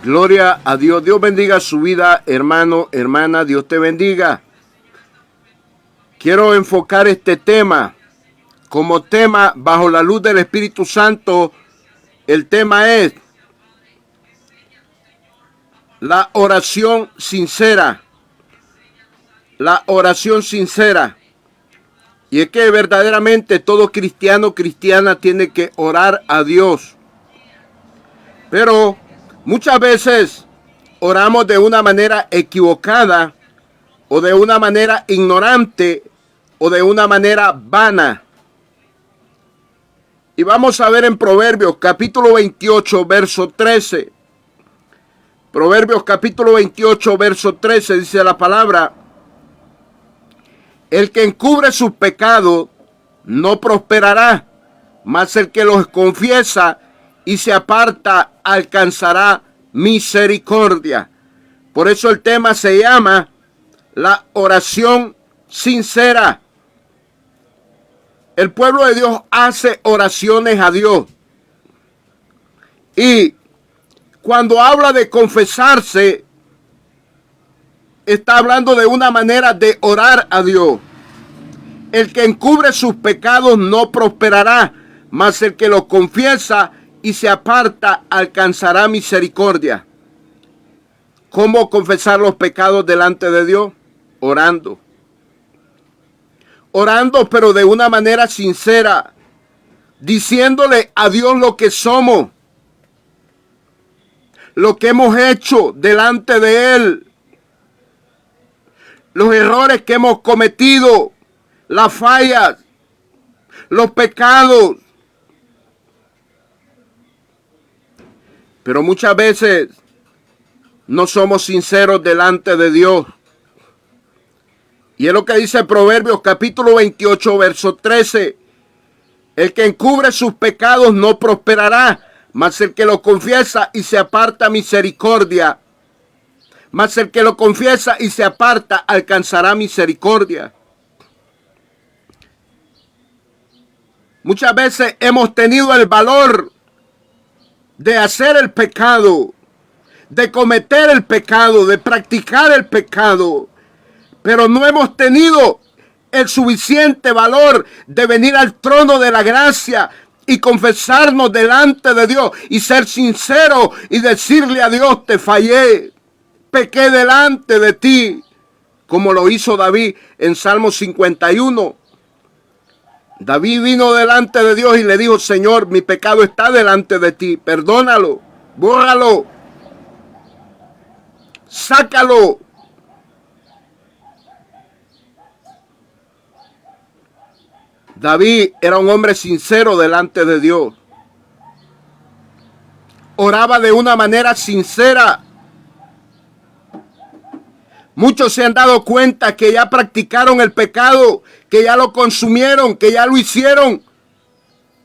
Gloria a Dios. Dios bendiga su vida, hermano, hermana. Dios te bendiga. Quiero enfocar este tema como tema bajo la luz del Espíritu Santo. El tema es la oración sincera. La oración sincera. Y es que verdaderamente todo cristiano, cristiana tiene que orar a Dios. Pero muchas veces oramos de una manera equivocada o de una manera ignorante o de una manera vana. Y vamos a ver en Proverbios capítulo 28, verso 13. Proverbios capítulo 28, verso 13 dice la palabra: el que encubre sus pecados no prosperará, mas el que los confiesa y se aparta alcanzará misericordia. Por eso el tema se llama la oración sincera. El pueblo de Dios hace oraciones a Dios. Y cuando habla de confesarse, está hablando de una manera de orar a Dios. El que encubre sus pecados no prosperará, mas el que los confiesa y se aparta alcanzará misericordia. ¿Cómo confesar los pecados delante de Dios? Orando. Orando, pero de una manera sincera, diciéndole a Dios lo que somos, lo que hemos hecho delante de Él, los errores que hemos cometido, las fallas, los pecados. Pero muchas veces no somos sinceros delante de Dios. Y es lo que dice Proverbios capítulo 28, verso 13. El que encubre sus pecados no prosperará, mas el que lo confiesa y se aparta misericordia. Mas el que lo confiesa y se aparta alcanzará misericordia. Muchas veces hemos tenido el valor de hacer el pecado, de cometer el pecado, de practicar el pecado, pero no hemos tenido el suficiente valor de venir al trono de la gracia y confesarnos delante de Dios y ser sinceros y decirle a Dios: te fallé, pequé delante de ti, como lo hizo David en Salmo 51. David vino delante de Dios y le dijo: Señor, mi pecado está delante de ti, perdónalo, bórralo, sácalo. David era un hombre sincero delante de Dios. Oraba de una manera sincera. Muchos se han dado cuenta que ya practicaron el pecado, que ya lo consumieron, que ya lo hicieron,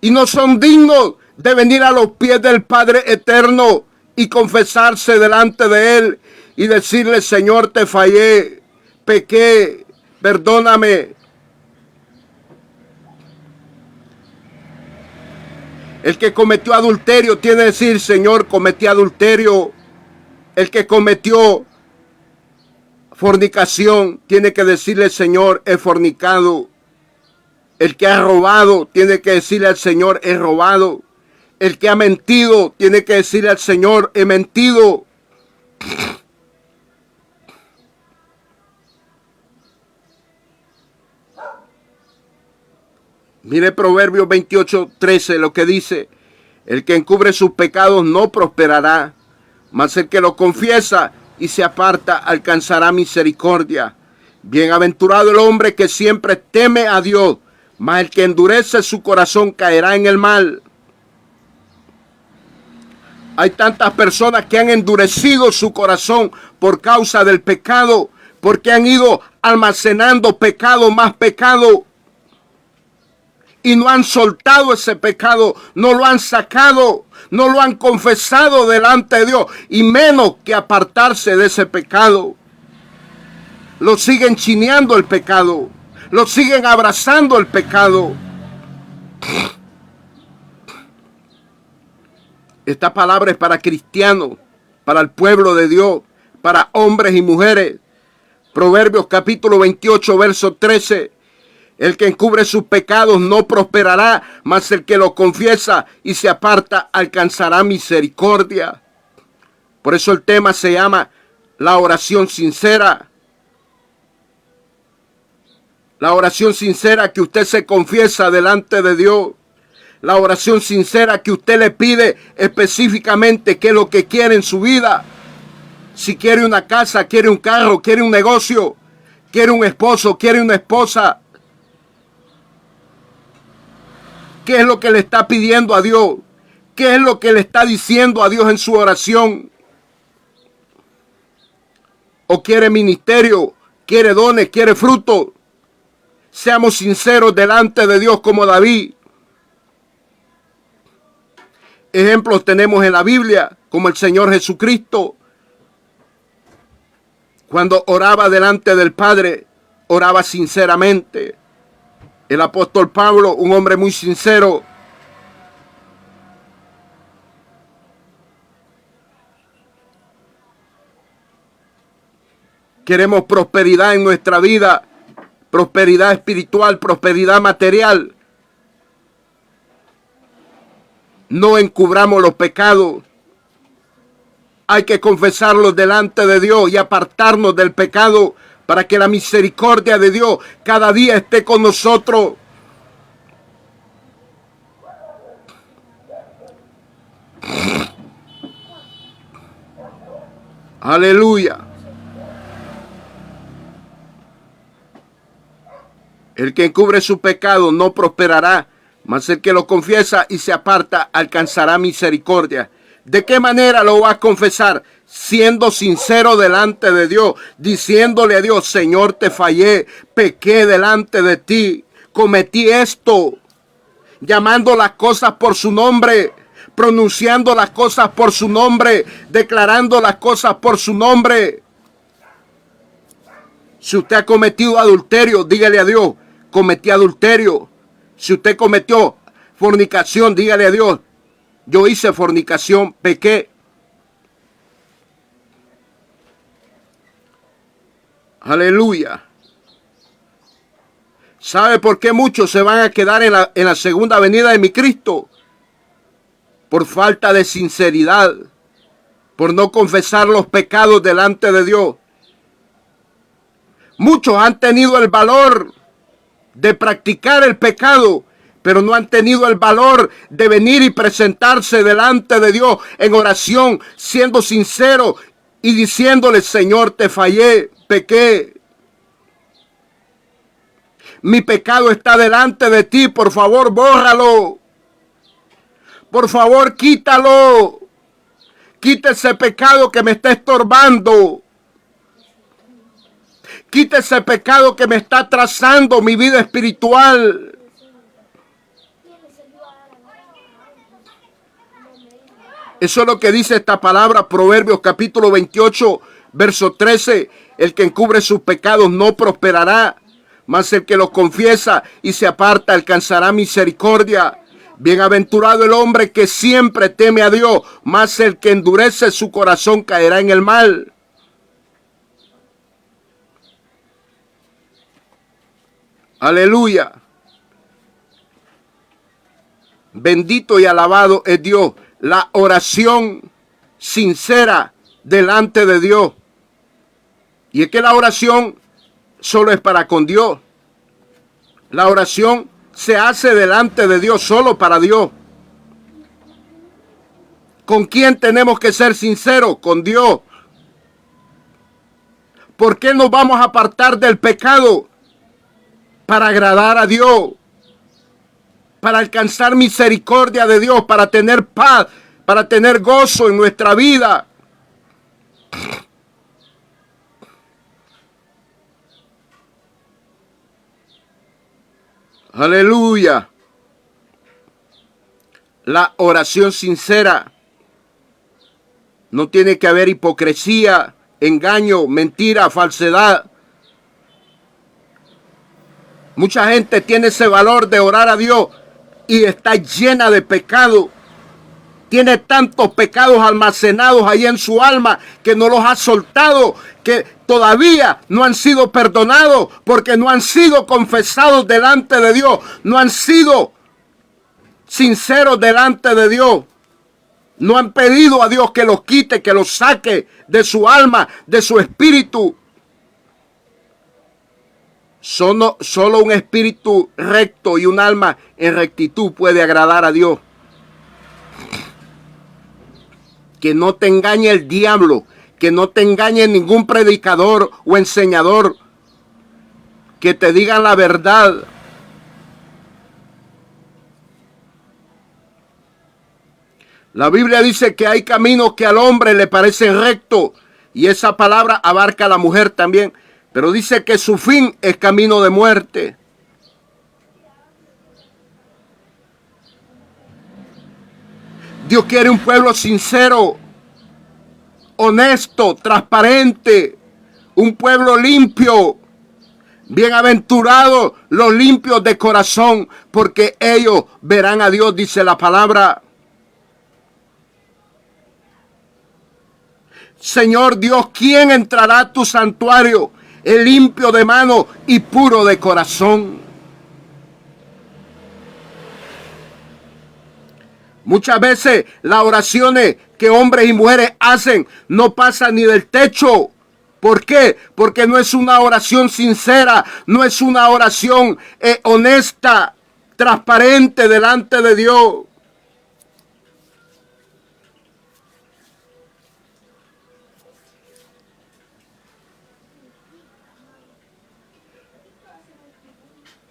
y no son dignos de venir a los pies del Padre eterno y confesarse delante de Él y decirle: Señor, te fallé, pequé, perdóname. El que cometió adulterio tiene que decir: Señor, cometí adulterio. El que cometió fornicación tiene que decirle: Señor, he fornicado. El que ha robado tiene que decirle al Señor: he robado. El que ha mentido tiene que decirle al Señor: he mentido. Mire Proverbios 28, 13 lo que dice: el que encubre sus pecados no prosperará, mas el que lo confiesa y se aparta alcanzará misericordia. Bienaventurado el hombre que siempre teme a Dios, mas el que endurece su corazón caerá en el mal. Hay tantas personas que han endurecido su corazón por causa del pecado, porque han ido almacenando pecado más pecado. Y no han soltado ese pecado, no lo han sacado, no lo han confesado delante de Dios, y menos que apartarse de ese pecado. Lo siguen chineando el pecado, lo siguen abrazando el pecado. Esta palabra es para cristianos para el pueblo de Dios, para hombres y mujeres. Proverbios capítulo 28, verso 13. El que encubre sus pecados no prosperará, mas el que los confiesa y se aparta alcanzará misericordia. Por eso el tema se llama la oración sincera. La oración sincera que usted se confiesa delante de Dios. La oración sincera que usted le pide específicamente qué es lo que quiere en su vida. Si quiere una casa, quiere un carro, quiere un negocio, quiere un esposo, quiere una esposa. ¿Qué es lo que le está pidiendo a Dios? ¿Qué es lo que le está diciendo a Dios en su oración? ¿O quiere ministerio? ¿Quiere dones? ¿Quiere fruto? Seamos sinceros delante de Dios como David. Ejemplos tenemos en la Biblia, como el Señor Jesucristo. Cuando oraba delante del Padre, oraba sinceramente. El apóstol Pablo, un hombre muy sincero. Queremos prosperidad en nuestra vida, prosperidad espiritual, prosperidad material. No encubramos los pecados. Hay que confesarlos delante de Dios y apartarnos del pecado para que la misericordia de Dios cada día esté con nosotros. Aleluya. El que encubre su pecado no prosperará, mas el que lo confiesa y se aparta alcanzará misericordia. ¿De qué manera lo va a confesar? Siendo sincero delante de Dios, diciéndole a Dios: Señor, te fallé, pequé delante de ti, cometí esto, llamando las cosas por su nombre, pronunciando las cosas por su nombre, declarando las cosas por su nombre. Si usted ha cometido adulterio, dígale a Dios: cometí adulterio. Si usted cometió fornicación, dígale a Dios: yo hice fornicación, pequé. Aleluya. ¿Sabe por qué muchos se van a quedar en la segunda venida de mi Cristo? Por falta de sinceridad, por no confesar los pecados delante de Dios. Muchos han tenido el valor de practicar el pecado, pero no han tenido el valor de venir y presentarse delante de Dios en oración, siendo sincero y diciéndole: Señor, te fallé, pequé. Mi pecado está delante de ti, por favor, bórralo. Por favor, quítalo. Quita ese pecado que me está estorbando. Quita ese pecado que me está atrasando mi vida espiritual. Eso es lo que dice esta palabra, Proverbios capítulo 28, verso 13. El que encubre sus pecados no prosperará, mas el que los confiesa y se aparta alcanzará misericordia. Bienaventurado el hombre que siempre teme a Dios, mas el que endurece su corazón caerá en el mal. Aleluya. Bendito y alabado es Dios. La oración sincera delante de Dios. Y es que la oración solo es para con Dios. La oración se hace delante de Dios, solo para Dios. ¿Con quién tenemos que ser sinceros? Con Dios. ¿Por qué nos vamos a apartar del pecado? Para agradar a Dios, para alcanzar misericordia de Dios, para tener paz, para tener gozo en nuestra vida. Aleluya. La oración sincera. No tiene que haber hipocresía, engaño, mentira, falsedad. Mucha gente tiene ese valor de orar a Dios y está llena de pecado. tiene tantos pecados almacenados ahí en su alma que no los ha soltado, que todavía no han sido perdonados porque no han sido confesados delante de Dios, no han sido sinceros delante de Dios. No han pedido a Dios que los quite, que los saque de su alma, de su espíritu. Solo un espíritu recto y un alma en rectitud puede agradar a Dios. Que no te engañe el diablo, que no te engañe ningún predicador o enseñador, que te digan la verdad. La Biblia dice que hay caminos que al hombre le parecen rectos, y esa palabra abarca a la mujer también, pero dice que su fin es camino de muerte. Dios quiere un pueblo sincero, honesto, transparente, un pueblo limpio. Bienaventurados los limpios de corazón, porque ellos verán a Dios, dice la palabra. Señor Dios, ¿quién entrará a tu santuario? El limpio de mano y puro de corazón. Muchas veces las oraciones que hombres y mujeres hacen no pasan ni del techo. ¿Por qué? Porque no es una oración sincera, no es una oración honesta, transparente delante de Dios.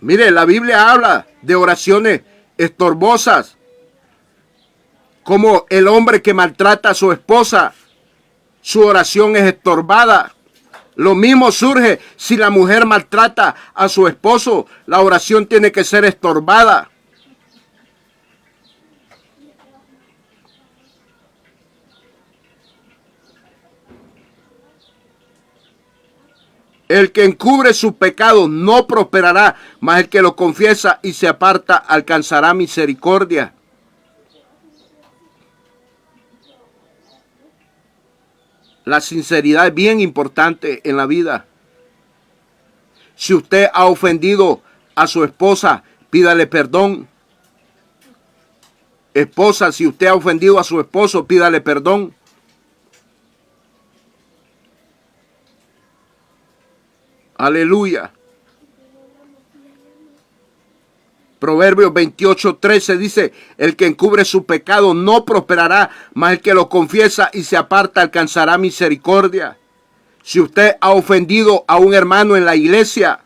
Mire, la Biblia habla de oraciones estorbosas, como el hombre que maltrata a su esposa, su oración es estorbada. Lo mismo surge si la mujer maltrata a su esposo, la oración tiene que ser estorbada. El que encubre sus pecados no prosperará, mas el que lo confiesa y se aparta alcanzará misericordia. La sinceridad es bien importante en la vida. Si usted ha ofendido a su esposa, pídale perdón. Esposa, si usted ha ofendido a su esposo, pídale perdón. Aleluya. Proverbios 28:13 dice, el que encubre su pecado no prosperará, mas el que lo confiesa y se aparta alcanzará misericordia. Si usted ha ofendido a un hermano en la iglesia,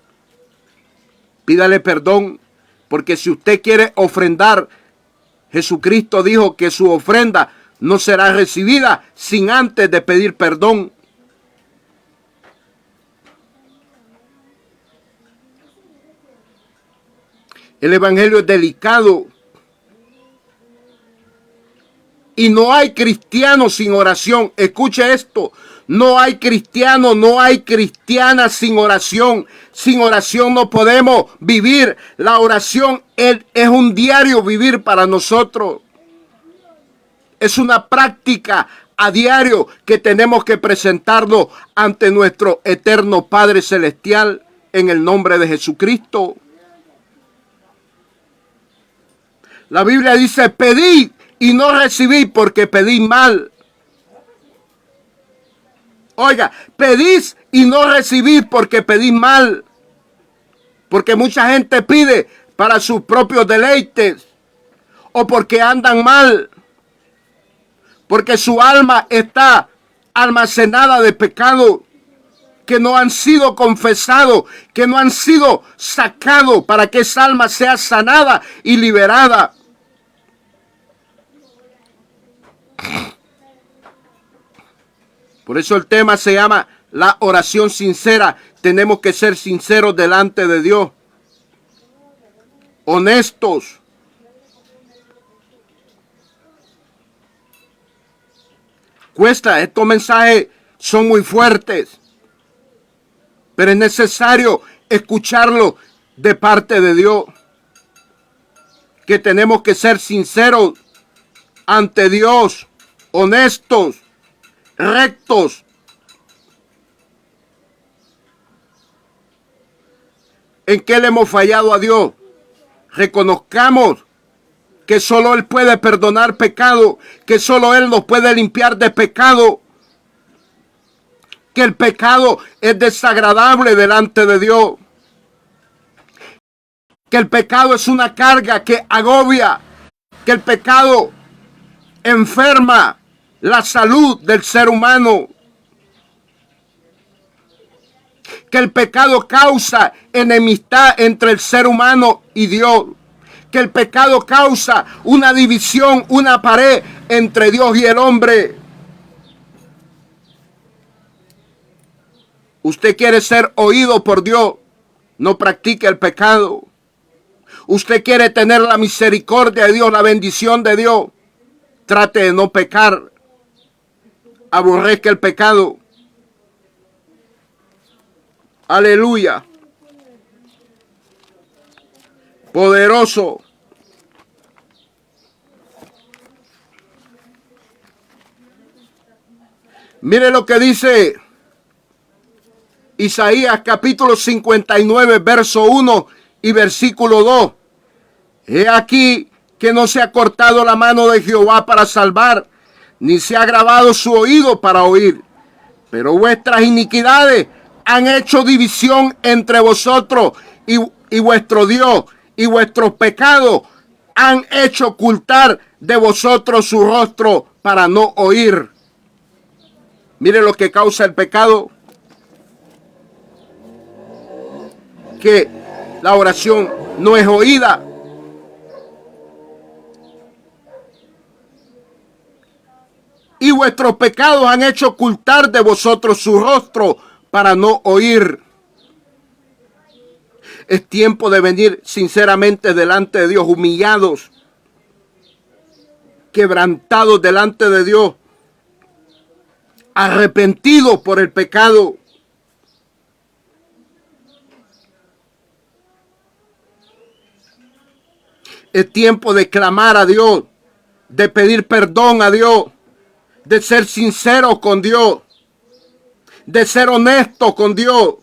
pídale perdón, porque si usted quiere ofrendar, Jesucristo dijo que su ofrenda no será recibida sin antes de pedir perdón. El evangelio es delicado. Y no hay cristiano sin oración. Escuche esto. No hay cristiano, no hay cristiana sin oración. Sin oración no podemos vivir. La oración es un diario vivir para nosotros. Es una práctica a diario que tenemos que presentarnos ante nuestro eterno Padre Celestial en el nombre de Jesucristo. La Biblia dice, pedid y no recibid porque pedid mal. Oiga, pedís y no recibid porque pedís mal. Porque mucha gente pide para sus propios deleites o porque andan mal. Porque su alma está almacenada de pecado que no han sido confesados, que no han sido sacados para que esa alma sea sanada y liberada. Por eso el tema se llama la oración sincera. Tenemos que ser sinceros delante de Dios. Honestos. Cuesta, estos mensajes son muy fuertes, pero es necesario escucharlo de parte de Dios. Que tenemos que ser sinceros ante Dios, honestos, rectos. ¿En qué le hemos fallado a Dios? Reconozcamos que solo Él puede perdonar pecado, que solo Él nos puede limpiar de pecado, que el pecado es desagradable delante de Dios, que el pecado es una carga que agobia, que el pecado enferma la salud del ser humano, que el pecado causa enemistad entre el ser humano y Dios, que el pecado causa una división, una pared entre Dios y el hombre. Usted quiere ser oído por Dios, no practique el pecado. Usted quiere tener la misericordia de Dios, la bendición de Dios, trate de no pecar. Aborrezca el pecado. Aleluya. Poderoso. Mire lo que dice Isaías capítulo 59, verso 1 y versículo 2. He aquí que no se ha cortado la mano de Jehová para salvar, ni se ha agravado su oído para oír. Pero vuestras iniquidades han hecho división entre vosotros y vuestro Dios, y vuestros pecados han hecho ocultar de vosotros su rostro para no oír. Mire lo que causa el pecado. Que la oración no es oída. Y vuestros pecados han hecho ocultar de vosotros su rostro para no oír. Es tiempo de venir sinceramente delante de Dios, humillados, quebrantados delante de Dios, arrepentidos por el pecado. Es tiempo de clamar a Dios, de pedir perdón a Dios, de ser sincero con Dios, de ser honesto con Dios.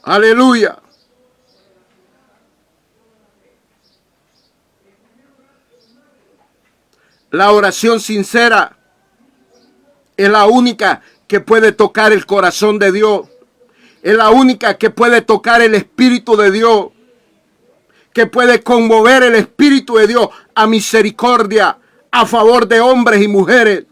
Aleluya. La oración sincera es la única que puede tocar el corazón de Dios. Es la única que puede tocar el Espíritu de Dios, que puede conmover el Espíritu de Dios a misericordia, a favor de hombres y mujeres.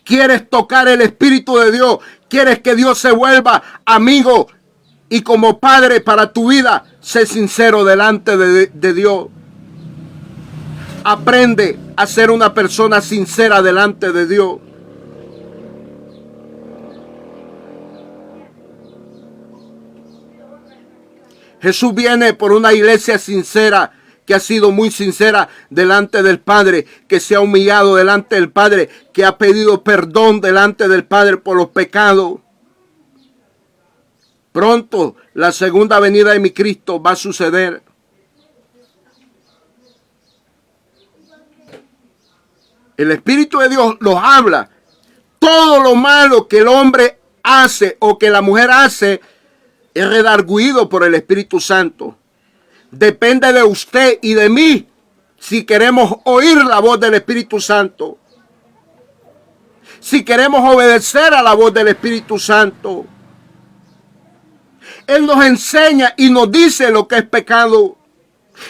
¿Quieres tocar el Espíritu de Dios? ¿Quieres que Dios se vuelva amigo y como Padre para tu vida? Sé sincero delante de Dios. Aprende a ser una persona sincera delante de Dios. Jesús viene por una iglesia sincera, que ha sido muy sincera delante del Padre, que se ha humillado delante del Padre, que ha pedido perdón delante del Padre por los pecados. Pronto la segunda venida de mi Cristo va a suceder. El Espíritu de Dios los habla. Todo lo malo que el hombre hace o que la mujer hace es redarguido por el Espíritu Santo. Depende de usted y de mí si queremos oír la voz del Espíritu Santo. Si queremos obedecer a la voz del Espíritu Santo. Él nos enseña y nos dice lo que es pecado.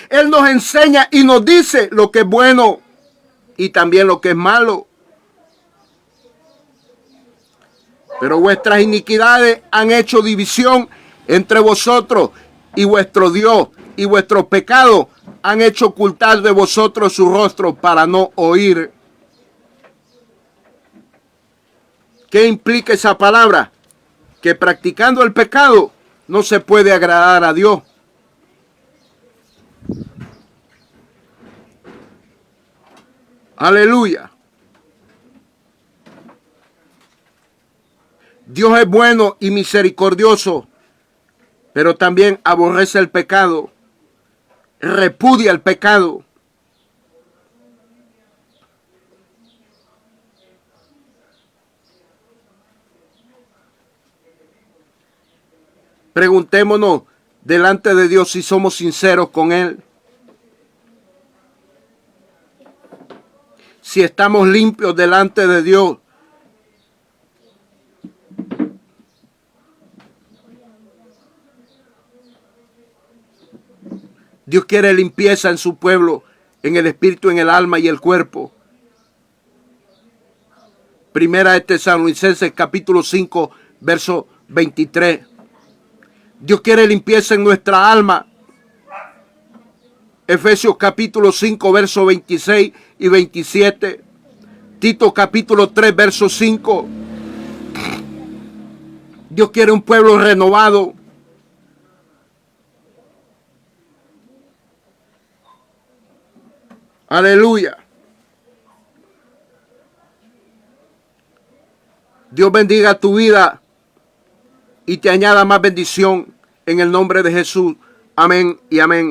Él nos enseña y nos dice lo que es bueno y también lo que es malo. Pero vuestras iniquidades han hecho división entre vosotros y vuestro Dios, y vuestros pecados han hecho ocultar de vosotros su rostro para no oír. ¿Qué implica esa palabra? Que practicando el pecado no se puede agradar a Dios. Aleluya. Dios es bueno y misericordioso. pero también aborrece el pecado, repudia el pecado. Preguntémonos delante de Dios si somos sinceros con Él. Si estamos limpios delante de Dios. Dios quiere limpieza en su pueblo, en el espíritu, en el alma y el cuerpo. Primera de Tesalonicenses capítulo 5, verso 23. Dios quiere limpieza en nuestra alma. Efesios capítulo 5, verso 26 y 27. Tito capítulo 3, verso 5. Dios quiere un pueblo renovado. Aleluya. Dios bendiga tu vida y te añada más bendición en el nombre de Jesús. Amén y amén.